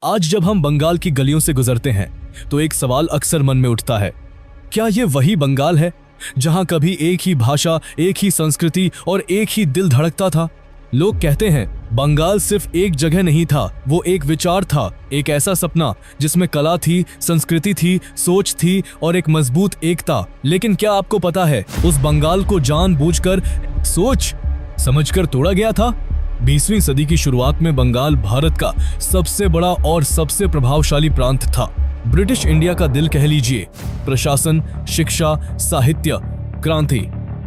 आज जब हम बंगाल की गलियों से गुजरते हैं तो एक सवाल अक्सर मन में उठता है, क्या ये वही बंगाल है जहां कभी एक ही भाषा, एक ही संस्कृति और एक ही दिल धड़कता था? लोग कहते हैं बंगाल सिर्फ एक जगह नहीं था, वो एक विचार था, एक ऐसा सपना जिसमें कला थी, संस्कृति थी, सोच थी और एक मजबूत एकता। लेकिन क्या आपको पता है उस बंगाल को जानबूझकर, सोच समझकर तोड़ा गया था? 20वीं सदी की शुरुआत में बंगाल भारत का सबसे बड़ा और सबसे प्रभावशाली प्रांत था। ब्रिटिश इंडिया का दिल कह लीजिए। प्रशासन, शिक्षा, साहित्य, क्रांति,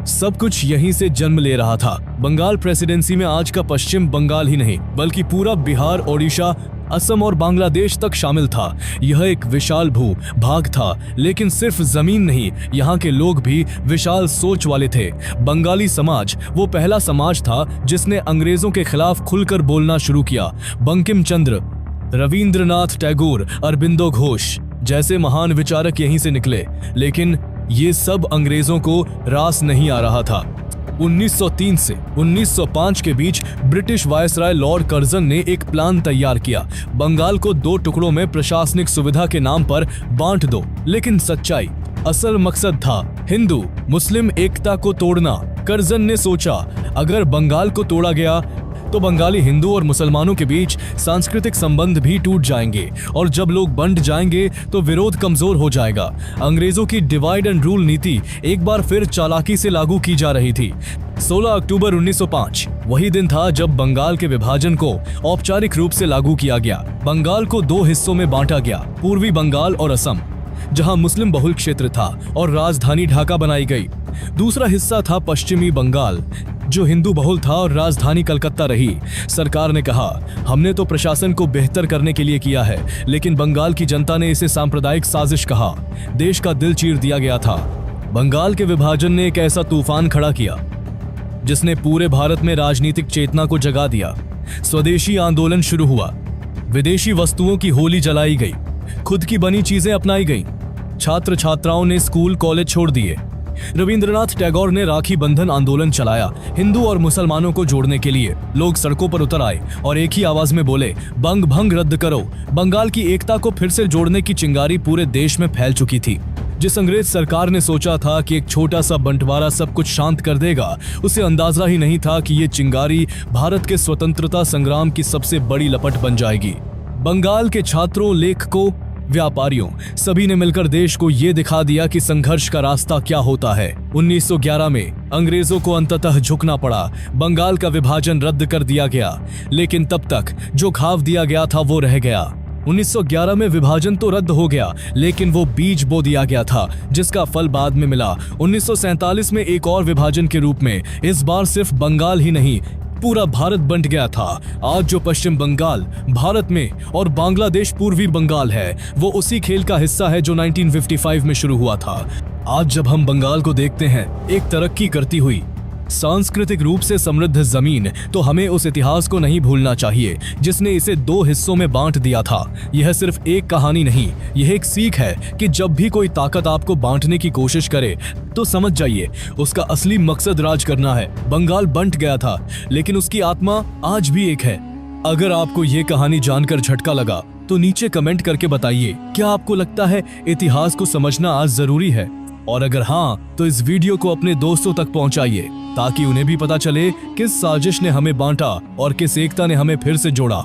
सब कुछ यहीं से जन्म ले रहा था। बंगाल प्रेसिडेंसी में आज का पश्चिम बंगाल ही नहीं बल्कि पूरा बिहार, ओडिशा, असम और बांग्लादेश तक शामिल था। यह एक विशाल भू भाग था, लेकिन सिर्फ जमीन नहीं, यहाँ के लोग भी विशाल सोच वाले थे। बंगाली समाज वो पहला समाज था जिसने अंग्रेजों के खिलाफ खुलकर बोलना शुरू किया। बंकिम चंद्र, रविंद्रनाथ टैगोर, अरबिंदो घोष जैसे महान विचारक यहीं से निकले। लेकिन ये सब अंग्रेजों को रास नहीं आ रहा था। 1903 से 1905 के बीच ब्रिटिश वायसराय लॉर्ड कर्जन ने एक प्लान तैयार किया। बंगाल को 2 टुकड़ों में प्रशासनिक सुविधा के नाम पर बांट दो। लेकिन सच्चाई, असल मकसद था हिंदू मुस्लिम एकता को तोड़ना। कर्जन ने सोचा अगर बंगाल को तोड़ा गया तो बंगाली हिंदू और मुसलमानों के बीच सांस्कृतिक संबंध भी टूट जाएंगे और जब लोग बंट जाएंगे तो विरोध कमजोर हो जाएगा। अंग्रेजों की डिवाइड एंड रूल नीति एक बार फिर चालाकी से लागू की जा रही थी। 16 अक्टूबर 1905 वही दिन था जब बंगाल के विभाजन को औपचारिक रूप से लागू किया गया। बंगाल को 2 हिस्सों में बांटा गया, पूर्वी बंगाल और असम, जहां मुस्लिम बहुल क्षेत्र था और राजधानी ढाका बनाई गई। दूसरा हिस्सा था पश्चिमी बंगाल, जो हिंदू बहुल था और राजधानी कलकत्ता रही। सरकार ने कहा हमने तो प्रशासन को बेहतर करने के लिए किया है, लेकिन बंगाल की जनता ने इसे सांप्रदायिक साजिश कहा। देश का दिल चीर दिया गया था। बंगाल के विभाजन ने एक ऐसा तूफान खड़ा किया जिसने पूरे भारत में राजनीतिक चेतना को जगा दिया। स्वदेशी आंदोलन शुरू हुआ, विदेशी वस्तुओं की होली जलाई गई, खुद की बनी चीजें अपनाई गई। छात्र छात्राओं ने स्कूल कॉलेज छोड़ दिए। रविंद्रनाथ टैगोर ने राखी बंधन आंदोलन चलाया। हिंदू और मुसलमानों को जोड़ने के लिए लोग सड़कों पर उतर आए और एक ही आवाज में बोले बंग भंग रद्द करो। बंगाल की एकता को फिर से जोड़ने की चिंगारी पूरे देश में फैल चुकी थी। जिस अंग्रेज सरकार ने सोचा था कि एक छोटा सा बंटवारा सब कुछ शांत कर देगा, उसे अंदाजा ही नहीं था कि ये चिंगारी भारत के स्वतंत्रता संग्राम की सबसे बड़ी लपट बन जाएगी। बंगाल के छात्रों, लेखकों, व्यापारियों सभी ने मिलकर देश को ये दिखा दिया कि संघर्ष का रास्ता क्या होता है। 1911 में अंग्रेजों को अंततः झुकना पड़ा। बंगाल का विभाजन रद्द कर दिया गया, लेकिन तब तक जो घाव दिया गया था वो रह गया। 1911 में विभाजन तो रद्द हो गया, लेकिन वो बीज बो दिया गया था जिसका फल बाद में मिला। 1947 में एक और विभाजन के रूप में इस बार सिर्फ बंगाल ही नहीं पूरा भारत बंट गया था। आज जो पश्चिम बंगाल भारत में और बांग्लादेश पूर्वी बंगाल है, वो उसी खेल का हिस्सा है जो 1955 में शुरू हुआ था। आज जब हम बंगाल को देखते हैं एक तरक्की करती हुई, सांस्कृतिक रूप से समृद्ध जमीन, तो हमें उस इतिहास को नहीं भूलना चाहिए जिसने इसे 2 हिस्सों में बांट दिया था। यह सिर्फ एक कहानी नहीं, यह एक सीख है कि जब भी कोई ताकत आपको बांटने की कोशिश करे तो समझ जाइए उसका असली मकसद राज करना है। बंगाल बंट गया था, लेकिन उसकी आत्मा आज भी एक है। अगर आपको ये कहानी जानकर झटका लगा तो नीचे कमेंट करके बताइए, क्या आपको लगता है इतिहास को समझना आज जरूरी है? और अगर हाँ, तो इस वीडियो को अपने दोस्तों तक पहुंचाइए ताकि उन्हें भी पता चले किस साजिश ने हमें बांटा और किस एकता ने हमें फिर से जोड़ा।